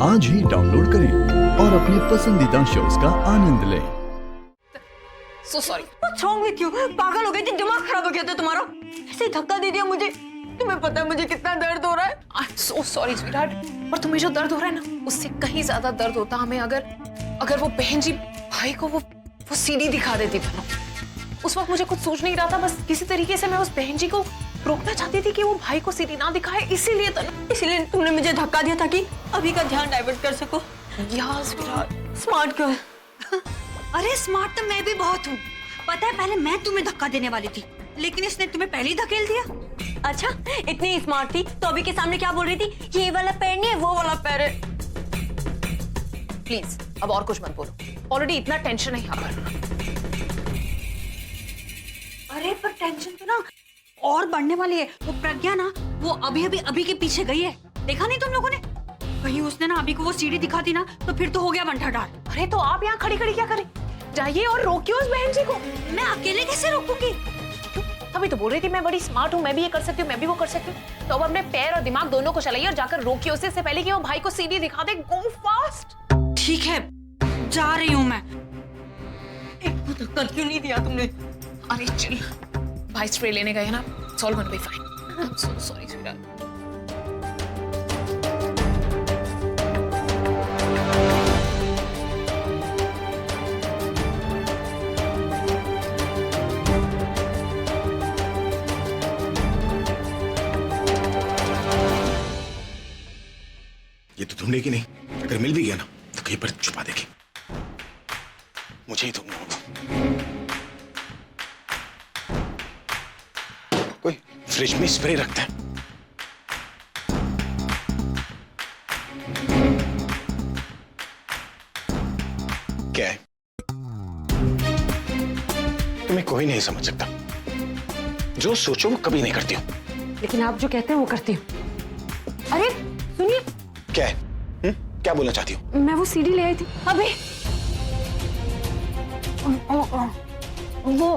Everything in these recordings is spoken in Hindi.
आज ही डाउनलोड करें और अपने पसंदीदा शोज का आनंद लें। So sorry. What's wrong with you? पागल हो गई थी, दिमाग खराब हो गया था तुम्हारा। ऐसे धक्का दे दिया मुझे। तुम्हें पता है मुझे कितना दर्द हो रहा है? I'm so sorry, sweetheart. और तुम्हें जो दर्द हो रहा है ना, उससे कहीं ज्यादा दर्द होता हमें अगर वो बहन जी भाई को वो सीडी दिखा देती तनु। उस वक्त मुझे कुछ सोच नहीं रहा था, बस किसी तरीके से मैं उस बहन जी को रोकना चाहती थी कि वो भाई को सीडी ना दिखाए, इसीलिए तनु। इसीलिए तुमने मुझे धक्का दिया था कि अभी का ध्यान डाइवर्ट कर सको। Yeah, sweetheart. Smart girl. अरे स्मार्ट तो मैं भी बहुत हूँ। पता है पहले मैं तुम्हें धक्का देने वाली थी, लेकिन इसने तुम्हें पहले ही धकेल दिया। अच्छा, इतनी स्मार्ट थी तो अभी के सामने क्या बोल रही थी? ये वाला पैर नहीं है, वो वाला पैर है। प्लीज अब और कुछ मत बोलो, ऑलरेडी इतना टेंशन है यहाँ पर। अरे पर टेंशन तो ना और बढ़ने वाली है। वो प्रज्ञा ना, वो अभी के पीछे गई है। देखा नहीं तुम लोगों ने? कहीं उसने ना अभी को वो सीढ़ी दिखा दी ना तो फिर तो हो गया बंठाडार। अरे तो आप यहाँ खड़ी खड़ी क्या करें? जाइए और रोकिए उस बहन जी को। मैं अकेले कैसे रोकूंगी? अभी तो बोल रही थी मैं बड़ी स्मार्ट हूँ, मैं भी ये कर सकती हूँ, मैं भी वो कर सकती हूँ। तो अब अपने पैर और दिमाग दोनों को चलाइए और जाकर रोकिए उसे, इससे पहले कि वो भाई को सीडी दिखा दे। गो फास्ट। ठीक है, जा रही हूँ मैं। एक धक्का क्यों नहीं दिया तुमने? अरे चिल, भाई स्प्रे लेने गए ना, it's all gonna be fine. I'm so sorry, sweetheart. ये तो ढूंढेगी नहीं, अगर मिल भी गया ना तो कहीं पर छुपा देगी। मुझे ही ढूंढना होगा। कोई फ्रिज में स्प्रे रखता है। क्या है? तुम्हें कोई नहीं समझ सकता। जो सोचो वो कभी नहीं करती हूँ। लेकिन आप जो कहते हैं वो करती हूँ। अरे सुनिए। क्या है? क्या बोलना चाहती हो? मैं वो सीडी ले आई थी अभी। वो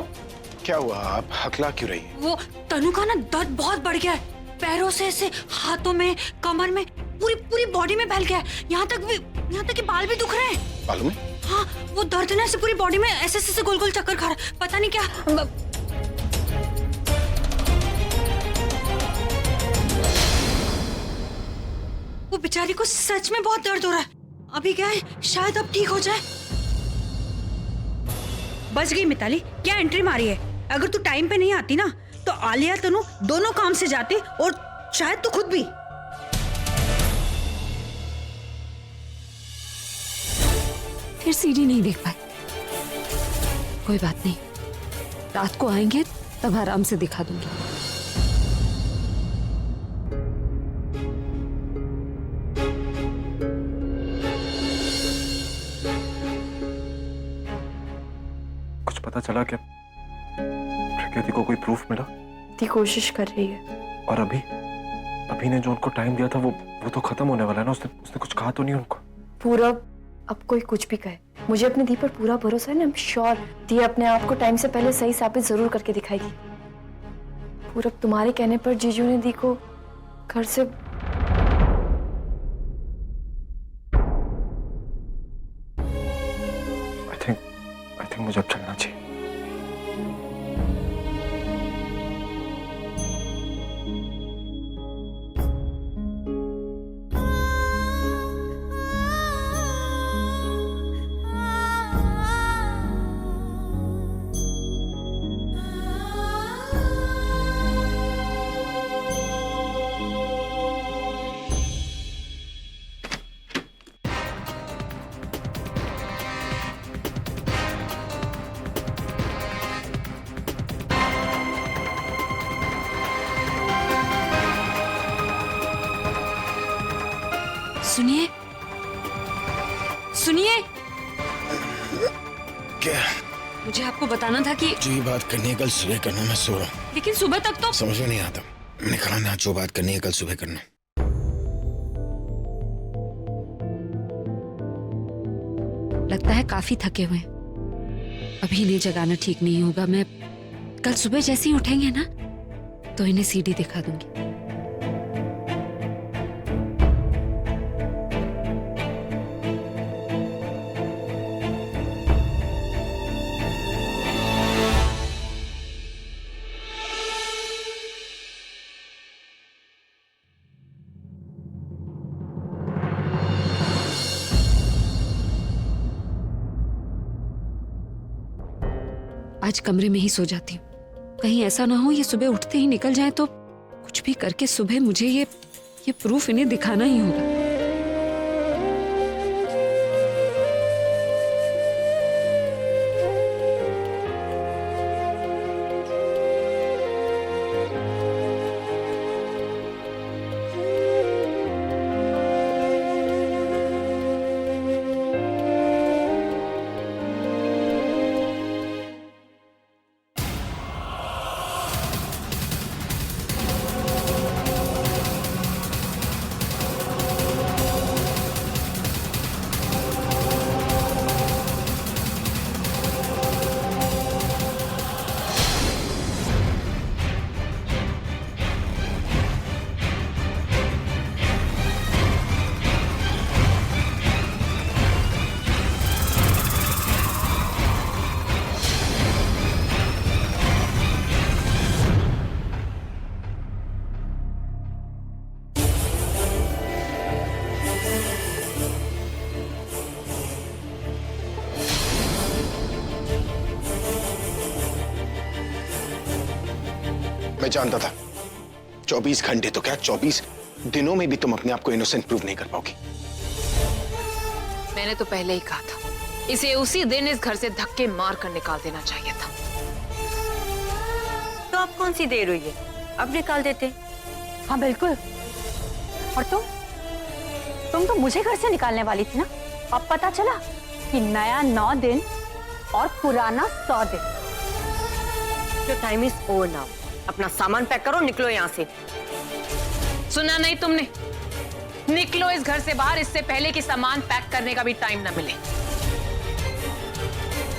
क्या हुआ? आप हकला क्यों रही है? वो तनु का ना दर्द बहुत बढ़ गया है। पैरों से ऐसे, हाथों में, कमर में, पूरी बॉडी में फैल गया है। यहाँ तक कि बाल भी दुख रहे हैं। बालों में? हाँ, वो दर्द ना ऐसे पूरी बॉडी में ऐसे गोल गोल चक्कर खा रहा है। पता नहीं क्या। वो बेचारी को सच में बहुत दर्द हो रहा है। अभी क्या है, शायद अब ठीक हो जाए। बच गई मिताली, क्या एंट्री मारी है। अगर तू टाइम पे नहीं आती ना तो आलिया तनु दोनों काम से जाते और शायद तू खुद भी। फिर सीडी नहीं देख पाए। कोई बात नहीं, रात को आएंगे तब आराम से दिखा दूंगी। कुछ पता चला क्या? प्रकृति को कोई प्रूफ मिला? ती कोशिश कर रही है। और अभी ने जो उनको टाइम दिया था वो तो खत्म होने वाला है ना। उसने कुछ कहा तो नहीं उनको? पूरा अब कोई कुछ भी कहे, मुझे अपनी दी पर पूरा भरोसा है ना। I'm श्योर दी अपने आप को टाइम से पहले सही साबित जरूर करके दिखाएगी। पूरा तुम्हारे कहने पर जीजू ने दी को घर से I think मुझे अब चलना चाहिए। सुनिए, सुनिए। क्या? मुझे आपको बताना था कि जो ये बात करनी है कल सुबह करना। मैं सो रहा हूँ। लेकिन सुबह तक तो समझ में नहीं आता। मैंने कहा ना, जो बात करनी है कल सुबह करना। लगता है काफी थके हुए। अभी इन्हें जगाना ठीक नहीं होगा। मैं कल सुबह जैसे ही उठेंगे ना तो इन्हें सीडी दिखा दूंगी। आज कमरे में ही सो जाती हूँ। कहीं ऐसा ना हो ये सुबह उठते ही निकल जाए तो कुछ भी करके सुबह मुझे ये प्रूफ इन्हें दिखाना ही होगा। मैं जानता था 24 घंटे तो क्या 24 दिनों में भी तुम अपने आप को इनोसेंट प्रूव नहीं कर पाओगी। मैंने तो पहले ही कहा था, इसे उसी दिन इस घर से धक्के मार कर निकाल देना चाहिए था। तो अब कौन सी देर हुई है, अब निकाल देते। हाँ बिल्कुल। और तुम तो मुझे घर से निकालने वाली थी ना। अब पता चला कि नया 9 दिन और पुराना 100 दिन। जो टाइम इज ओवर नाउ, अपना सामान पैक करो, निकलो यहाँ से। सुना नहीं तुमने? निकलो इस घर से बाहर, इससे पहले कि सामान पैक करने का भी टाइम ना मिले।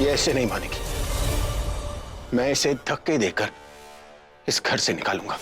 ये ऐसे नहीं मानेगी। मैं इसे धक्के देकर इस घर से निकालूंगा।